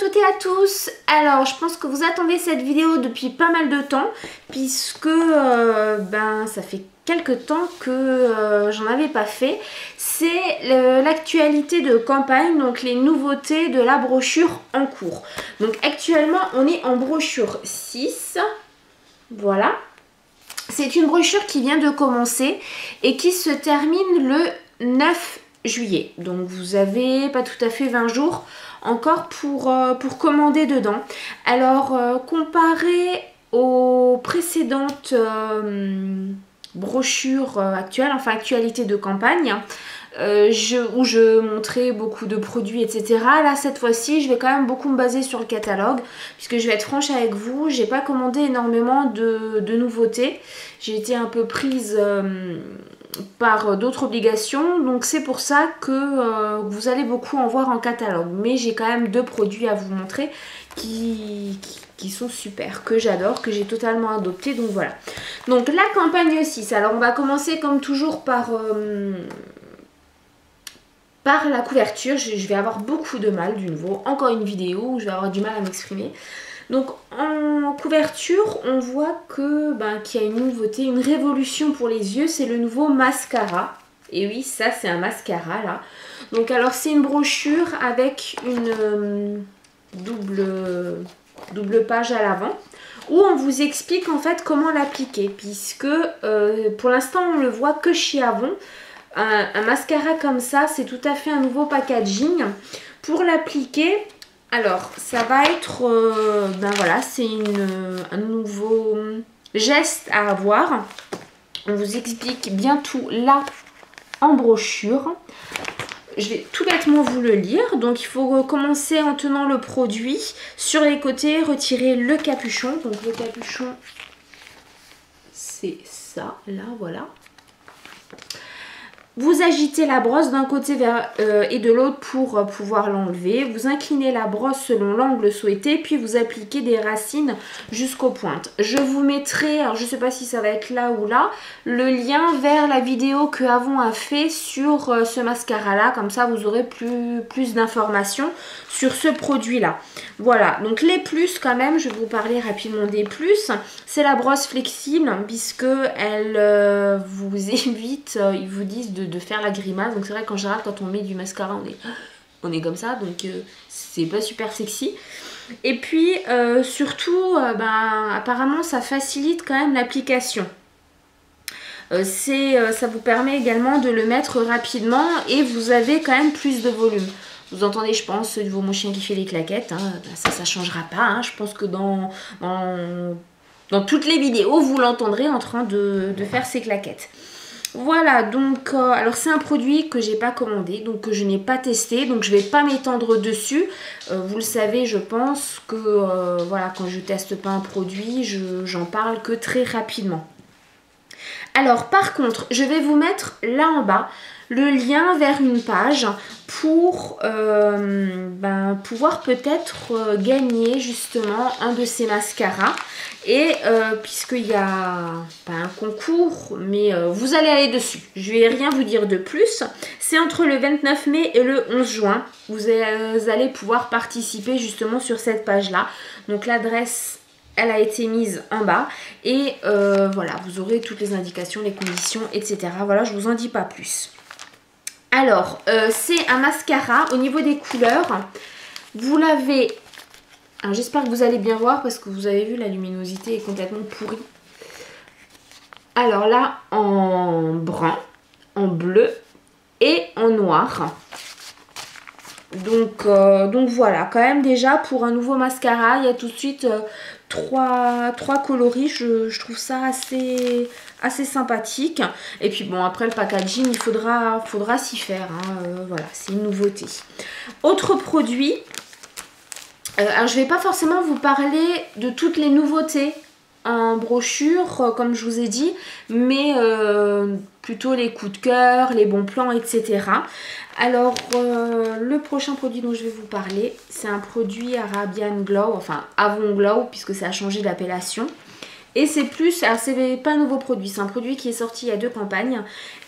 toutes et à tous. Alors je pense que vous attendez cette vidéo depuis pas mal de temps puisque ça fait quelques temps que j'en avais pas fait. C'est l'actualité de campagne, donc les nouveautés de la brochure en cours. Donc actuellement on est en brochure 6, voilà. C'est une brochure qui vient de commencer et qui se termine le 9 juillet. Donc vous avez pas tout à fait 20 jours encore pour commander dedans. Alors comparé aux précédentes brochures actuelles, enfin actualités de campagne, où je montrais beaucoup de produits, etc. Là, cette fois-ci, je vais quand même beaucoup me baser sur le catalogue, puisque je vais être franche avec vous, j'ai pas commandé énormément de nouveautés. J'ai été un peu prise par d'autres obligations, donc c'est pour ça que vous allez beaucoup en voir en catalogue. Mais j'ai quand même 2 produits à vous montrer qui sont super, que j'adore, que j'ai totalement adopté, donc voilà. Donc la campagne 6, alors on va commencer comme toujours par la couverture. Je vais avoir beaucoup de mal, du nouveau, encore une vidéo où je vais avoir du mal à m'exprimer. Donc en couverture, on voit que qu'il y a une nouveauté, une révolution pour les yeux, c'est le nouveau mascara. Et oui, ça c'est un mascara là. Donc alors c'est une brochure avec une double page à l'avant où on vous explique en fait comment l'appliquer, puisque pour l'instant on le voit que chez Avon. Un mascara comme ça, c'est tout à fait un nouveau packaging. Pour l'appliquer, alors ça va être, voilà, c'est un nouveau geste à avoir. On vous explique bien tout là en brochure. Je vais tout bêtement vous le lire. Donc il faut commencer en tenant le produit. Sur les côtés, retirer le capuchon. Donc le capuchon, c'est ça, là, voilà. Vous agitez la brosse d'un côté et de l'autre pour pouvoir l'enlever. Vous inclinez la brosse selon l'angle souhaité, puis vous appliquez des racines jusqu'aux pointes. Je vous mettrai, alors je ne sais pas si ça va être là ou là, le lien vers la vidéo que Avon a fait sur ce mascara-là. Comme ça, vous aurez plus d'informations sur ce produit-là. Voilà, donc les plus quand même, je vais vous parler rapidement des plus. C'est la brosse flexible, puisque elle vous évite, ils vous disent de faire la grimace. Donc c'est vrai qu'en général quand on met du mascara on est comme ça, donc c'est pas super sexy. Et puis surtout apparemment ça facilite quand même l'application. Ça vous permet également de le mettre rapidement et vous avez quand même plus de volume. Vous entendez, je pense, de mon chien qui fait les claquettes, hein, ça changera pas, hein. Je pense que dans toutes les vidéos vous l'entendrez en train de faire ses claquettes. Voilà, donc alors c'est un produit que j'ai pas commandé, donc que je n'ai pas testé, donc je vais pas m'étendre dessus. Vous le savez, je pense que voilà, quand je teste pas un produit, j'en parle que très rapidement. Alors par contre, je vais vous mettre là en bas le lien vers une page pour pouvoir peut-être gagner justement un de ces mascaras. Et puisqu'il y a un concours, mais vous allez aller dessus. Je vais rien vous dire de plus. C'est entre le 29 mai et le 11 juin. Vous allez pouvoir participer justement sur cette page-là. Donc l'adresse, elle a été mise en bas. Et voilà, vous aurez toutes les indications, les conditions, etc. Voilà, je vous en dis pas plus. Alors, c'est un mascara au niveau des couleurs. Vous l'avez... Alors j'espère que vous allez bien voir parce que vous avez vu, la luminosité est complètement pourrie. Alors là, en brun, en bleu et en noir. Donc voilà, quand même déjà pour un nouveau mascara, il y a tout de suite trois coloris. Je trouve ça assez sympathique. Et puis bon, après le packaging, il faudra s'y faire, hein. Voilà, c'est une nouveauté. Autre produit. Alors je ne vais pas forcément vous parler de toutes les nouveautés en brochure, comme je vous ai dit, mais plutôt les coups de cœur, les bons plans, etc. Alors le prochain produit dont je vais vous parler, c'est un produit Arabian Glow, enfin Avon Glow, puisque ça a changé d'appellation. Et c'est plus, alors c'est pas un nouveau produit, c'est un produit qui est sorti il y a 2 campagnes,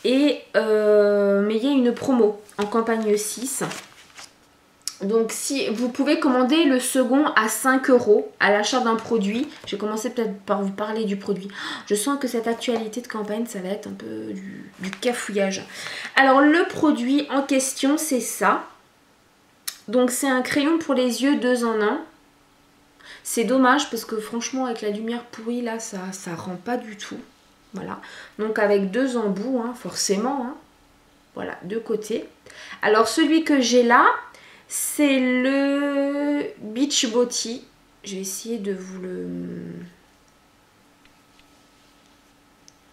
et mais il y a une promo en campagne 6. Donc si vous pouvez commander le second à 5 € à l'achat d'un produit. Je vais commencer peut-être par vous parler du produit. Je sens que cette actualité de campagne, ça va être un peu du cafouillage. Alors le produit en question, c'est ça. Donc c'est un crayon pour les yeux 2 en 1. C'est dommage parce que franchement avec la lumière pourrie là, ça rend pas du tout. Voilà. Donc avec 2 embouts, hein, forcément. Hein. Voilà, de côté. Alors celui que j'ai là, c'est le Beach Body. Je vais essayer de vous le...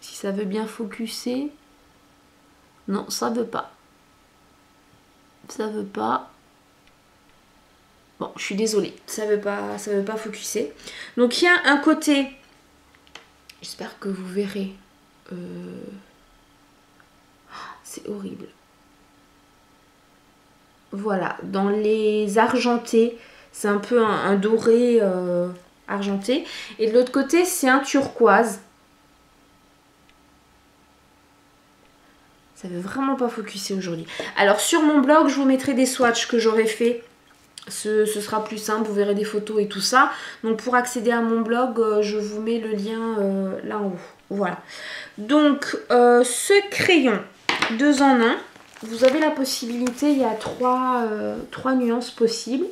Si ça veut bien focuser. Non, ça veut pas. Ça veut pas. Bon, je suis désolée. Ça veut pas focuser. Donc il y a un côté... J'espère que vous verrez. C'est horrible. Voilà, dans les argentés, c'est un peu un doré argenté. Et de l'autre côté, c'est un turquoise. Ça veut vraiment pas focuser aujourd'hui. Alors sur mon blog, je vous mettrai des swatchs que j'aurais fait. Ce sera plus simple, vous verrez des photos et tout ça. Donc pour accéder à mon blog, je vous mets le lien là en haut. Voilà. Donc ce crayon 2 en 1. Vous avez la possibilité, il y a trois nuances possibles.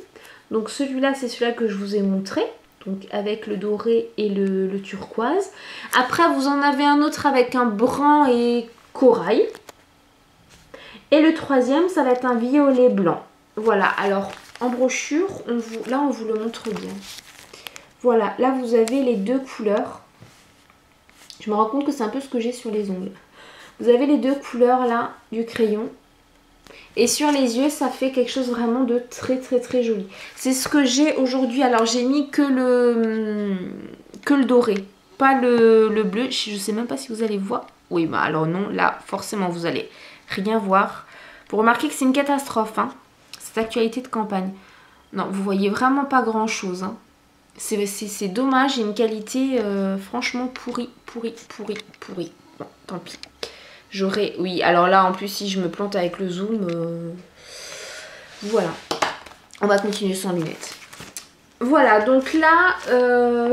Donc celui-là, c'est celui-là que je vous ai montré. Donc avec le doré et le turquoise. Après, vous en avez un autre avec un brun et corail. Et le troisième, ça va être un violet blanc. Voilà, alors en brochure, là on vous le montre bien. Voilà, là vous avez les 2 couleurs. Je me rends compte que c'est un peu ce que j'ai sur les ongles. Vous avez les 2 couleurs là du crayon. Et sur les yeux, ça fait quelque chose vraiment de très très très joli. C'est ce que j'ai aujourd'hui. Alors j'ai mis que le doré, pas le bleu. Je ne sais même pas si vous allez voir. Oui, bah alors non, là forcément vous allez rien voir. Vous remarquez que c'est une catastrophe, hein, cette actualité de campagne. Non, vous voyez vraiment pas grand chose. Hein. C'est dommage, il y a une qualité franchement pourrie. Bon, tant pis. J'aurais... Oui, alors là, en plus, si je me plante avec le zoom... Voilà. On va continuer sans lunettes. Voilà, donc là,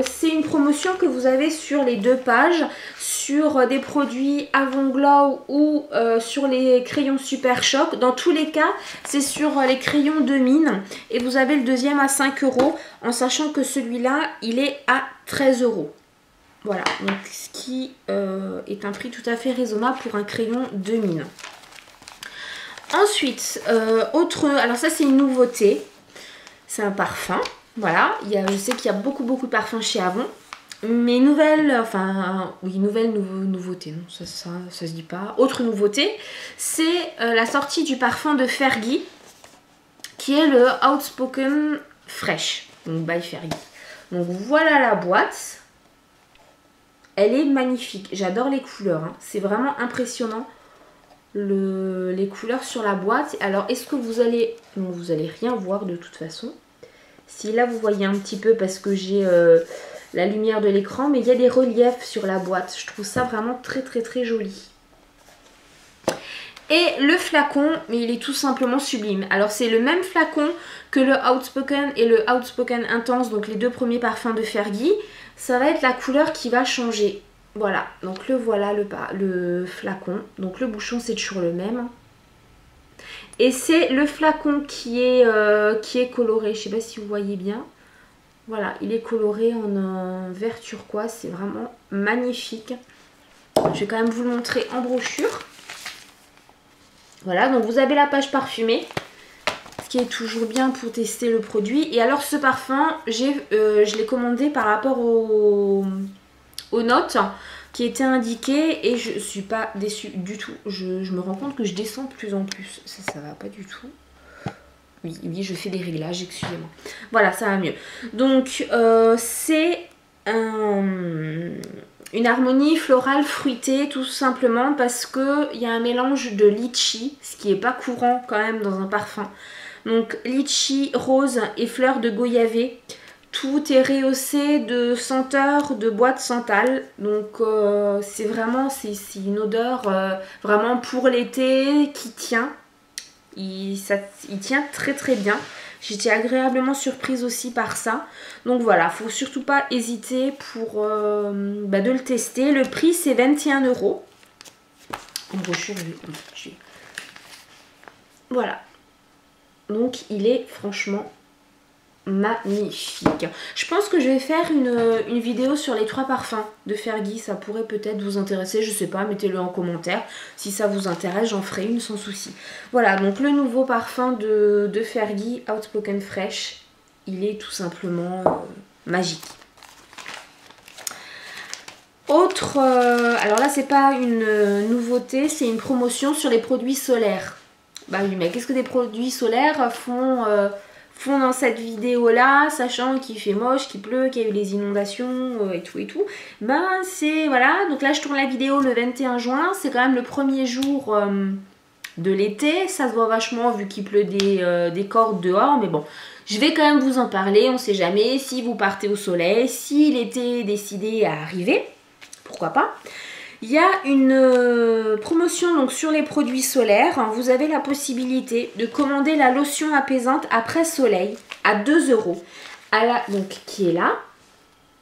c'est une promotion que vous avez sur les 2 pages. Sur des produits Avant Glow ou sur les crayons Super Choc. Dans tous les cas, c'est sur les crayons de mine. Et vous avez le deuxième à 5 €. En sachant que celui-là, il est à 13 €. Voilà, donc ce qui est un prix tout à fait raisonnable pour un crayon de mine. Ensuite, alors ça c'est une nouveauté, c'est un parfum. Voilà, je sais qu'il y a beaucoup de parfums chez Avon. Mais nouveauté, non, ça se dit pas. Autre nouveauté, c'est la sortie du parfum de Fergie, qui est le Outspoken Fresh, donc by Fergie. Donc voilà la boîte. Elle est magnifique. J'adore les couleurs. Hein. C'est vraiment impressionnant. Les couleurs sur la boîte. Alors, est-ce que vous allez... Non, vous allez rien voir de toute façon. Si là, vous voyez un petit peu parce que j'ai la lumière de l'écran. Mais il y a des reliefs sur la boîte. Je trouve ça vraiment très, très, très joli. Et le flacon, mais il est tout simplement sublime. Alors, c'est le même flacon que le Outspoken et le Outspoken Intense. Donc, les 2 premiers parfums de Fergie. Ça va être la couleur qui va changer. Voilà, donc voilà le flacon. Donc le bouchon c'est toujours le même. Et c'est le flacon qui est coloré. Je ne sais pas si vous voyez bien. Voilà, il est coloré en un vert turquoise. C'est vraiment magnifique. Je vais quand même vous le montrer en brochure. Voilà, donc vous avez la page parfumée. Ce qui est toujours bien pour tester le produit. Et alors ce parfum, je l'ai commandé par rapport aux notes qui étaient indiquées et je suis pas déçue du tout. Je me rends compte que je descends de plus en plus. Ça va pas du tout. Oui, je fais des réglages, excusez-moi. Voilà, ça va mieux. Donc c'est une harmonie florale fruitée tout simplement parce qu'il y a un mélange de litchi, ce qui n'est pas courant quand même dans un parfum. Donc litchi, rose et fleurs de goyavé. Tout est rehaussé de senteurs de bois de santal. Donc c'est vraiment une odeur vraiment pour l'été qui tient. Il tient très très bien. J'étais agréablement surprise aussi par ça. Donc voilà, faut surtout pas hésiter pour de le tester. Le prix c'est 21 €. En brochure, voilà. Donc il est franchement magnifique. Je pense que je vais faire une vidéo sur les 3 parfums de Fergie. Ça pourrait peut-être vous intéresser, je sais pas, mettez-le en commentaire. Si ça vous intéresse, j'en ferai une sans souci. Voilà, donc le nouveau parfum de Fergie, Outspoken Fresh, il est tout simplement magique. Autre, alors là c'est pas une nouveauté, c'est une promotion sur les produits solaires. Bah oui, mais qu'est-ce que des produits solaires font dans cette vidéo là, sachant qu'il fait moche, qu'il pleut, qu'il y a eu les inondations et tout. Ben c'est, voilà, donc là je tourne la vidéo le 21 juin, c'est quand même le premier jour de l'été, ça se voit vachement vu qu'il pleut des cordes dehors, mais bon, je vais quand même vous en parler, on sait jamais, si vous partez au soleil, si l'été est décidé à arriver, pourquoi pas. Il y a une promotion donc sur les produits solaires. Vous avez la possibilité de commander la lotion apaisante après soleil à 2 €. Donc qui est là.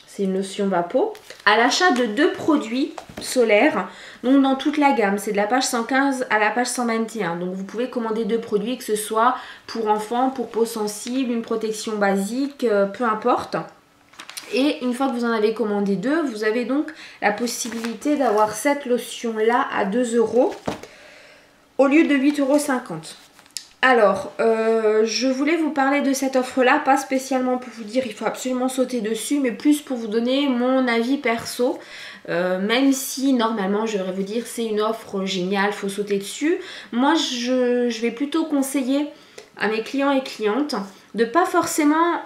C'est une lotion Vapo. À l'achat de 2 produits solaires. Donc dans toute la gamme. C'est de la page 115 à la page 121. Donc vous pouvez commander 2 produits, que ce soit pour enfants, pour peau sensible, une protection basique, peu importe. Et une fois que vous en avez commandé 2, vous avez donc la possibilité d'avoir cette lotion-là à 2 € au lieu de 8,50 €. Alors, je voulais vous parler de cette offre-là, pas spécialement pour vous dire il faut absolument sauter dessus, mais plus pour vous donner mon avis perso. Même si normalement je devrais vous dire c'est une offre géniale, faut sauter dessus. Moi, je vais plutôt conseiller à mes clients et clientes de pas forcément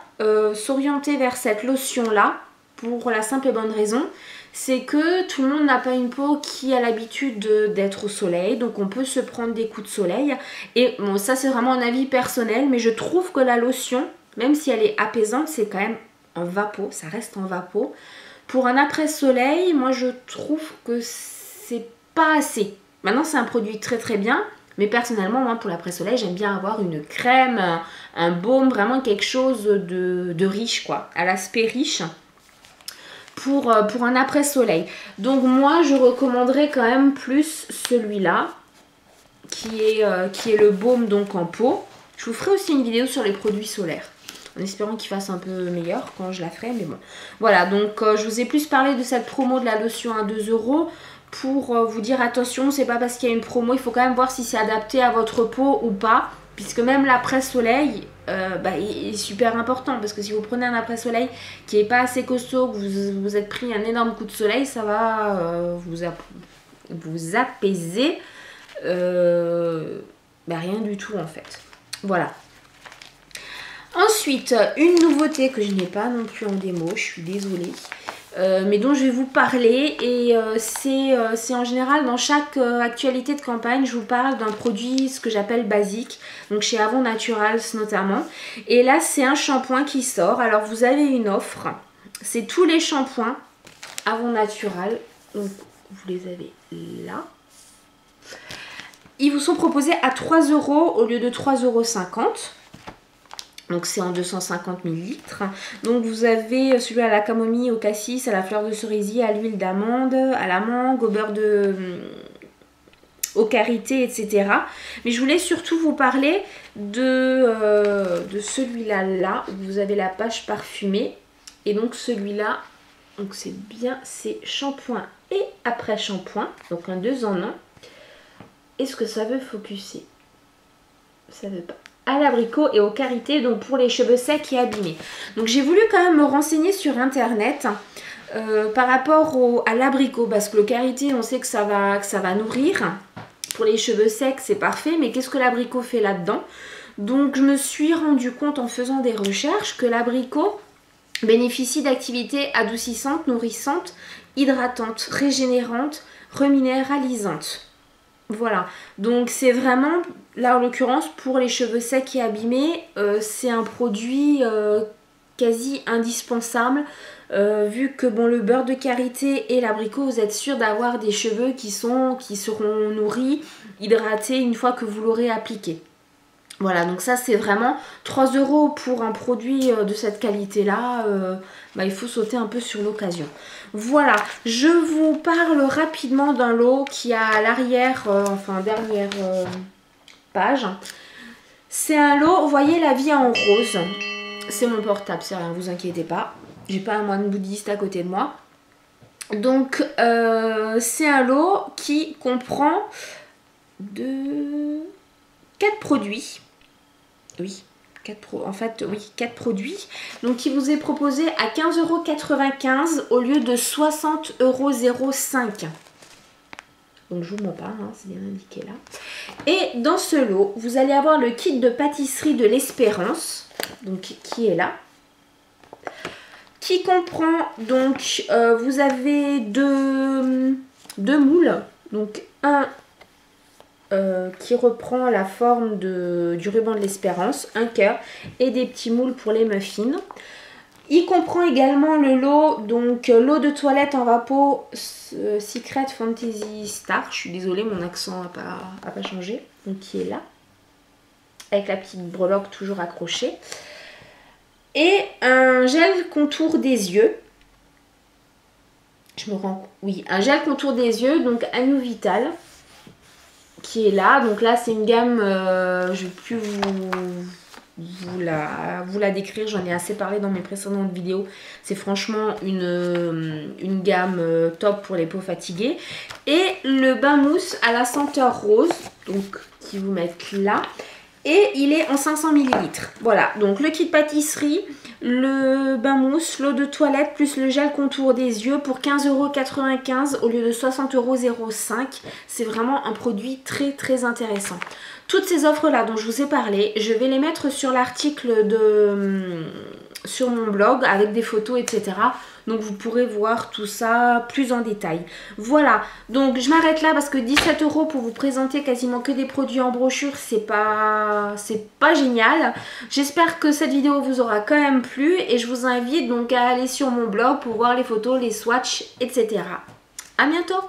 s'orienter vers cette lotion là pour la simple et bonne raison, c'est que tout le monde n'a pas une peau qui a l'habitude d'être au soleil, donc on peut se prendre des coups de soleil. Et bon, ça c'est vraiment un avis personnel, mais je trouve que la lotion, même si elle est apaisante, c'est quand même en Vapo, ça reste en Vapo. Pour un après-soleil, moi je trouve que c'est pas assez. Maintenant c'est un produit très très bien, mais personnellement, moi, pour l'après-soleil, j'aime bien avoir une crème, un baume, vraiment quelque chose de riche, quoi, à l'aspect riche pour un après-soleil. Donc moi, je recommanderais quand même plus celui-là, qui est le baume donc en peau. Je vous ferai aussi une vidéo sur les produits solaires, en espérant qu'il fasse un peu meilleur quand je la ferai, mais bon. Voilà, donc je vous ai plus parlé de cette promo de la lotion à 2 € pour vous dire attention, c'est pas parce qu'il y a une promo, il faut quand même voir si c'est adapté à votre peau ou pas, puisque même l'après-soleil est super important, parce que si vous prenez un après-soleil qui est pas assez costaud, que vous êtes pris un énorme coup de soleil, ça va vous apaiser rien du tout en fait. Voilà. Ensuite, une nouveauté que je n'ai pas non plus en démo, je suis désolée, mais dont je vais vous parler, et c'est en général dans chaque actualité de campagne, je vous parle d'un produit, ce que j'appelle basique, donc chez Avon Naturals notamment. Et là, c'est un shampoing qui sort. Alors, vous avez une offre, c'est tous les shampoings Avon Naturals, donc vous les avez là. Ils vous sont proposés à 3 € au lieu de 3,50 €. Donc c'est en 250 ml. Donc vous avez celui à la camomille, au cassis, à la fleur de cerisier, à l'huile d'amande, à la mangue, au beurre au karité, etc. Mais je voulais surtout vous parler de celui-là, là, où vous avez la page parfumée. Et donc celui-là, donc c'est bien, c'est shampoing et après shampoing. Donc un 2 en 1. Est-ce que ça veut focuser? Ça veut pas. À l'abricot et au karité, donc pour les cheveux secs et abîmés. Donc j'ai voulu quand même me renseigner sur internet par rapport à l'abricot, parce que le karité, on sait que ça va nourrir. Pour les cheveux secs, c'est parfait, mais qu'est-ce que l'abricot fait là-dedans? Donc je me suis rendu compte en faisant des recherches que l'abricot bénéficie d'activités adoucissantes, nourrissantes, hydratantes, régénérantes, reminéralisantes. Voilà, donc c'est vraiment, là en l'occurrence pour les cheveux secs et abîmés, c'est un produit quasi indispensable, vu que bon, le beurre de karité et l'abricot, vous êtes sûr d'avoir des cheveux qui seront nourris, hydratés une fois que vous l'aurez appliqué. Voilà, donc ça c'est vraiment 3 € pour un produit de cette qualité-là. Il faut sauter un peu sur l'occasion. Voilà, je vous parle rapidement d'un lot qui a à l'arrière, dernière page. C'est un lot, vous voyez la vie en rose. C'est mon portable, c'est rien, vous inquiétez pas. J'ai pas un moine bouddhiste à côté de moi. Donc c'est un lot qui comprend 4 produits. Oui, 4 produits. Donc qui vous est proposé à 15,95 € au lieu de 60,05 €. Donc je vous mens pas, hein, c'est bien indiqué là. Et dans ce lot, vous allez avoir le kit de pâtisserie de l'Espérance, donc qui est là. Qui comprend donc, vous avez deux moules. Donc un qui reprend la forme du ruban de l'Espérance, un cœur et des petits moules pour les muffins. Il comprend également le lot, donc l'eau de toilette en vapeau Secret Fantasy Star. Je suis désolée, mon accent n'a pas changé. Donc qui est là, avec la petite breloque toujours accrochée. Et un gel contour des yeux. Un gel contour des yeux, donc Anu Vital, qui est là. Donc là, c'est une gamme, je ne vais plus vous la décrire, j'en ai assez parlé dans mes précédentes vidéos. C'est franchement une gamme top pour les peaux fatiguées. Et le bain mousse à la senteur rose, donc qui vous mettent là. Et il est en 500 ml. Voilà, donc le kit pâtisserie, le bain mousse, l'eau de toilette plus le gel contour des yeux pour 15,95 € au lieu de 60,05 €. C'est vraiment un produit très très intéressant. Toutes ces offres là dont je vous ai parlé, je vais les mettre sur l'article sur mon blog avec des photos, etc. Donc vous pourrez voir tout ça plus en détail. Voilà, donc je m'arrête là parce que 17 € pour vous présenter quasiment que des produits en brochure, c'est pas génial. J'espère que cette vidéo vous aura quand même plu et je vous invite donc à aller sur mon blog pour voir les photos, les swatchs, etc. À bientôt!